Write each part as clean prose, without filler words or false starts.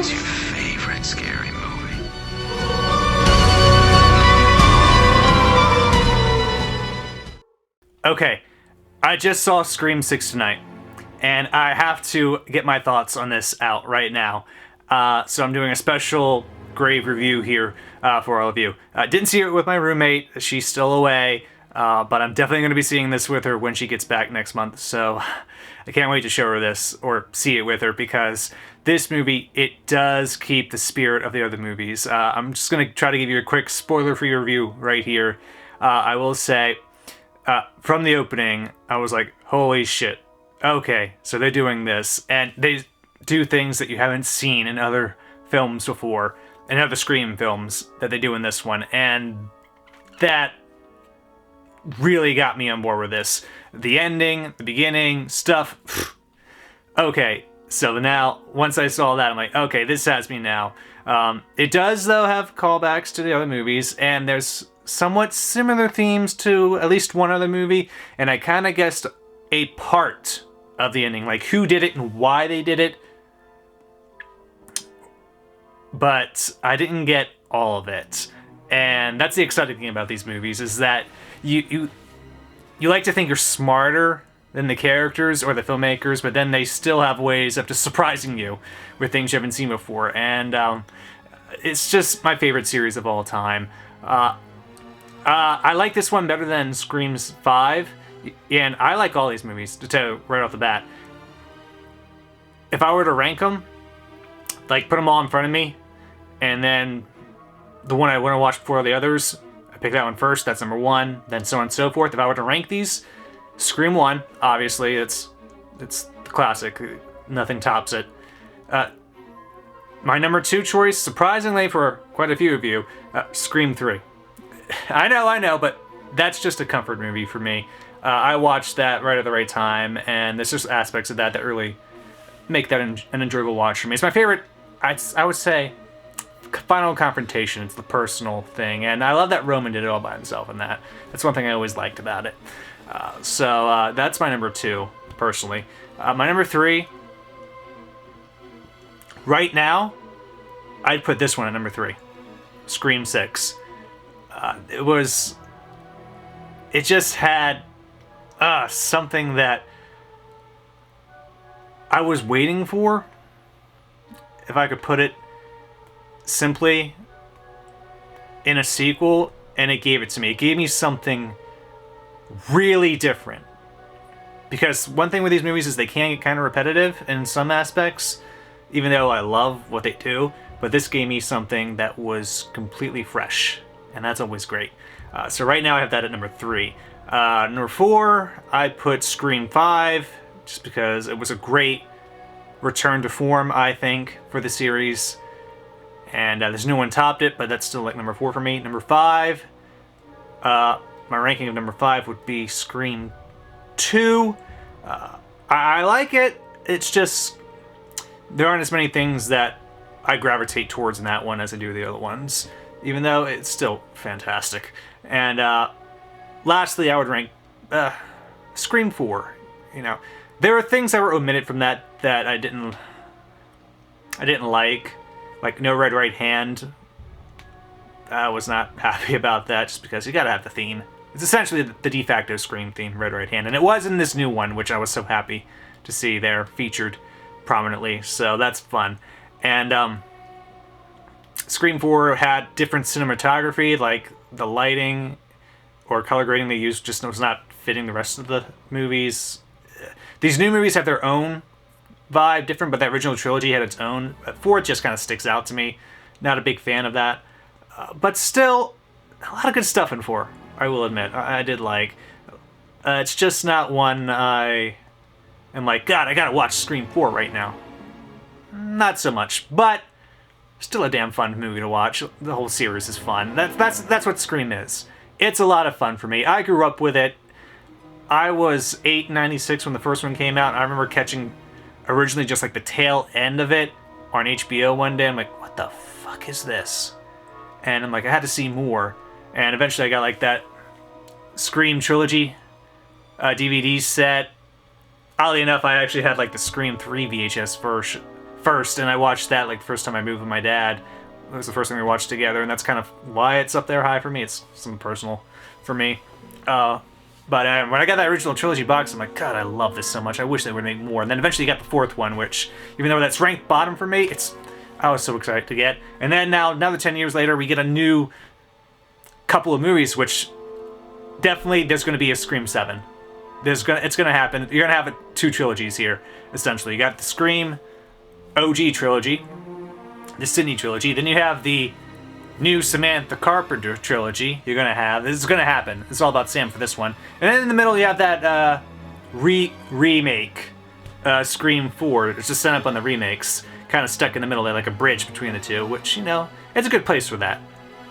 What's your favorite scary movie? Okay, I just saw Scream 6 tonight, and I have to get my thoughts on this out right now. So I'm doing a special grave review here for all of you. Didn't see it with my roommate, she's still away, but I'm definitely going to be seeing this with her when she gets back next month, so I can't wait to show her this, or see it with her, because this movie, it does keep the spirit of the other movies. I'm just going to try to give you a quick spoiler-free review right here. I will say, from the opening, I was like, holy shit. Okay, so they're doing this, and they do things that you haven't seen in other films before, in other Scream films that they do in this one, and that really got me on board with this. The ending, the beginning, stuff. Okay, so now, once I saw that, I'm like, okay, this has me now. It does, though, have callbacks to the other movies, and there's somewhat similar themes to at least one other movie, and I kind of guessed a part of the ending, like who did it and why they did it, but I didn't get all of it. And that's the exciting thing about these movies, is that you like to think you're smarter than the characters or the filmmakers, but then they still have ways of just surprising you with things you haven't seen before, and it's just my favorite series of all time. I like this one better than Scream's 5, and I like all these movies, to tell you right off the bat. If I were to rank them, like put them all in front of me, and then the one I want to watch before the others, I pick that one first, that's number 1, then so on and so forth. If I were to rank these, Scream 1, obviously, it's the classic, nothing tops it. My number 2 choice, surprisingly for quite a few of you, Scream 3. I know, but that's just a comfort movie for me. I watched that right at the right time, and there's just aspects of that really make that an enjoyable watch for me. It's my favorite, I would say, final confrontation. It's the personal thing, and I love that Roman did it all by himself in that. That's one thing I always liked about it. So that's my number 2, personally. My number 3, right now, I'd put this one at number 3. Scream 6. It just had something that I was waiting for, if I could put it simply, in a sequel, and it gave it to me. It gave me something really different. Because one thing with these movies is they can get kind of repetitive in some aspects, even though I love what they do, but this gave me something that was completely fresh, and that's always great. So right now I have that at number 3. Number 4, I put Scream 5, just because it was a great return to form, I think, for the series. And there's no one topped it, but that's still like number 4 for me. Number 5, my ranking of number 5 would be Scream 2. I like it. It's just, there aren't as many things that I gravitate towards in that one as I do the other ones, even though it's still fantastic. And lastly, I would rank Scream 4. You know, there are things that were omitted from that I didn't like No Red Right Hand. I was not happy about that, just because you gotta have the theme. It's essentially the de facto Scream theme, Red Right Hand, and it was in this new one, which I was so happy to see there featured prominently, so that's fun. And Scream 4 had different cinematography, like the lighting or color grading they used just was not fitting the rest of the movies. These new movies have their own vibe, different, but that original trilogy had its own. 4 just kind of sticks out to me. Not a big fan of that. But still, a lot of good stuff in 4, I will admit. I did like. It's just not one I am like, God, I gotta watch Scream 4 right now. Not so much, but still a damn fun movie to watch. The whole series is fun. That's what Scream is. It's a lot of fun for me. I grew up with it. I was 8, 96 when the first one came out, and I remember catching originally just like the tail end of it on HBO one day. I'm like, what the fuck is this? And I'm like, I had to see more. And eventually I got like that Scream trilogy DVD set. Oddly enough, I actually had like the Scream 3 VHS first, and I watched that like the first time I moved with my dad. It was the first thing we watched together, and that's kind of why it's up there high for me. It's something personal for me. But when I got that original trilogy box, I'm like, God, I love this so much. I wish they would make more. And then eventually you got the fourth one, which, even though that's ranked bottom for me, I was so excited to get. And then now, another 10 years later, we get a new couple of movies, which definitely there's going to be a Scream 7. It's going to happen. You're going to have two trilogies here, essentially. You got the Scream OG trilogy, the Sidney trilogy. Then you have the new Samantha Carpenter trilogy you're going to have. This is going to happen. It's all about Sam for this one. And then in the middle you have that remake, Scream 4. It's just set up on the remakes. Kind of stuck in the middle there, like a bridge between the two, which, it's a good place for that.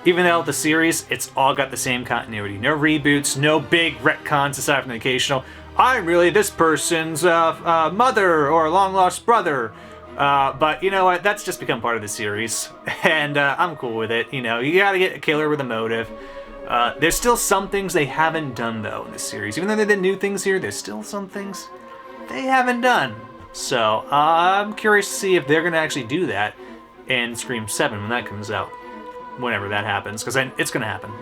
Even though the series, it's all got the same continuity. No reboots, no big retcons aside from the occasional, I'm really this person's mother or long-lost brother. But you know what? That's just become part of the series, and I'm cool with it. You gotta get a killer with a motive. There's still some things they haven't done, though, in this series. Even though they did new things here, there's still some things they haven't done. So, I'm curious to see if they're gonna actually do that in Scream 7 when that comes out. Whenever that happens, because it's gonna happen.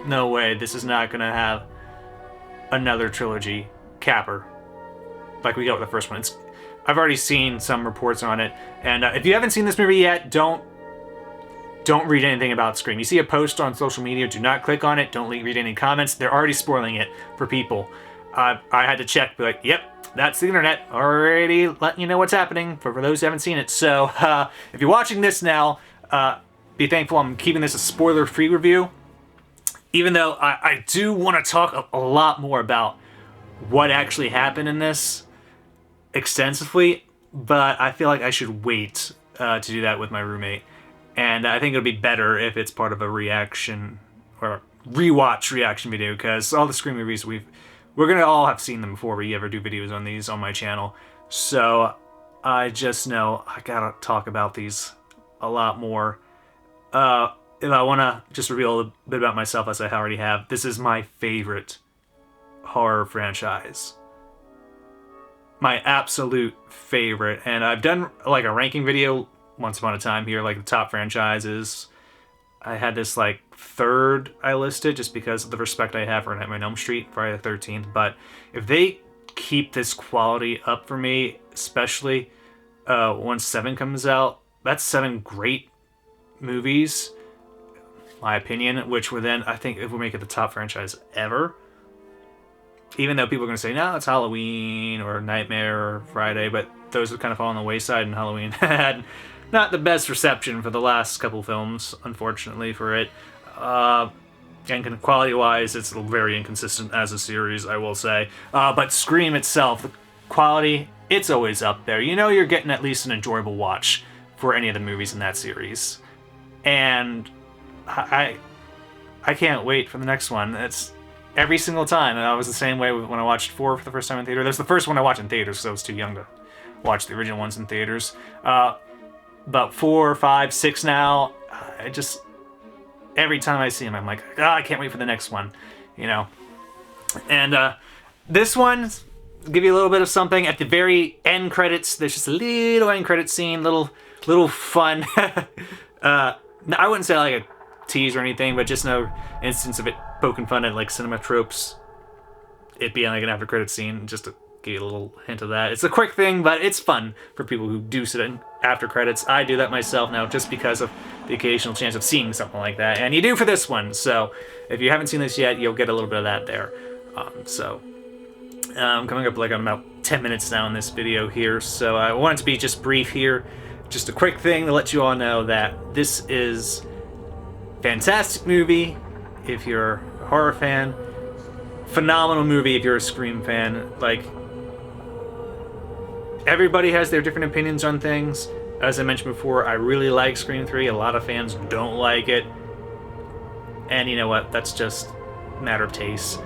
No way, this is not gonna have another trilogy capper like we got with the first one. I've already seen some reports on it, and if you haven't seen this movie yet, don't read anything about Scream. You see a post on social media, do not click on it, don't read any comments. They're already spoiling it for people. I had to check, be like, yep, that's the internet, already letting you know what's happening for those who haven't seen it. So, if you're watching this now, be thankful I'm keeping this a spoiler-free review, even though I do want to talk a lot more about what actually happened in this extensively, but I feel like I should wait to do that with my roommate. And I think it'll be better if it's part of a reaction or rewatch reaction video, because all the Scream movies we're gonna all have seen them before we ever do videos on these on my channel. So I just know I gotta talk about these a lot more. If I want to just reveal a bit about myself, as I already have, this is my favorite horror franchise. My absolute favorite. And I've done like a ranking video once upon a time here, like the top franchises. I had this like third I listed just because of the respect I have for Nightmare on Elm Street, Friday the 13th. But if they keep this quality up for me, especially once 7 comes out, that's 7 great movies, my opinion, which would then, I think, it would make it the top franchise ever. Even though people are going to say, no, it's Halloween or Nightmare or Friday, but those would kind of fall on the wayside, and Halloween had not the best reception for the last couple films, unfortunately, for it. And quality-wise, it's very inconsistent as a series, I will say. But Scream itself, the quality, it's always up there. You're getting at least an enjoyable watch for any of the movies in that series. And I can't wait for the next one. It's every single time. And I was the same way when I watched 4 for the first time in theater. That's the first one I watched in theaters because I was too young to watch the original ones in theaters. But 4, 5, 6 now, every time I see them, I'm like, I can't wait for the next one, And this one, give you a little bit of something. At the very end credits, there's just a little end credit scene, little fun. I wouldn't say like a tease or anything, but just no instance of it poking fun at like cinema tropes. It being like an after credit scene, just to give you a little hint of that. It's a quick thing, but it's fun for people who do sit in after credits. I do that myself now just because of the occasional chance of seeing something like that, and you do for this one. So if you haven't seen this yet, you'll get a little bit of that there. Coming up like I'm about 10 minutes now in this video here, so I want it to be just brief here. Just a quick thing to let you all know that this is a fantastic movie if you're a horror fan. Phenomenal movie if you're a Scream fan. Like, everybody has their different opinions on things. As I mentioned before, I really like Scream 3. A lot of fans don't like it. And you know what? That's just a matter of taste.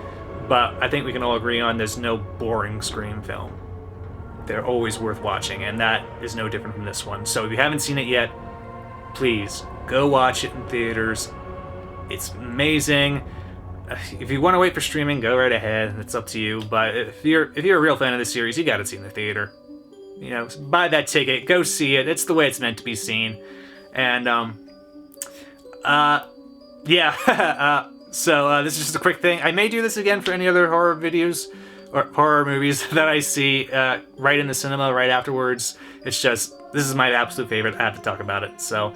But I think we can all agree on there's no boring Scream film. They're always worth watching, and that is no different from this one. So if you haven't seen it yet, please go watch it in theaters. It's amazing. If you want to wait for streaming, go right ahead. It's up to you. But if you're a real fan of the series, you got to see it in the theater. you know, buy that ticket, go see it. It's the way it's meant to be seen. And yeah. So this is just a quick thing. I may do this again for any other horror videos or horror movies that I see right in the cinema right afterwards. It's just, this is my absolute favorite. I have to talk about it. So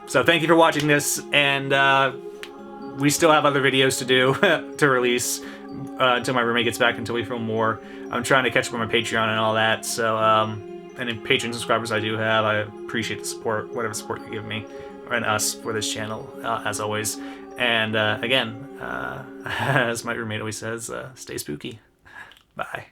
so thank you for watching this, and we still have other videos to do to release until my roommate gets back, until we film more. I'm trying to catch up on my Patreon and all that. So any Patreon subscribers I do have, I appreciate the support, whatever support you give me and us for this channel, as always. And again, as my roommate always says, stay spooky. Bye.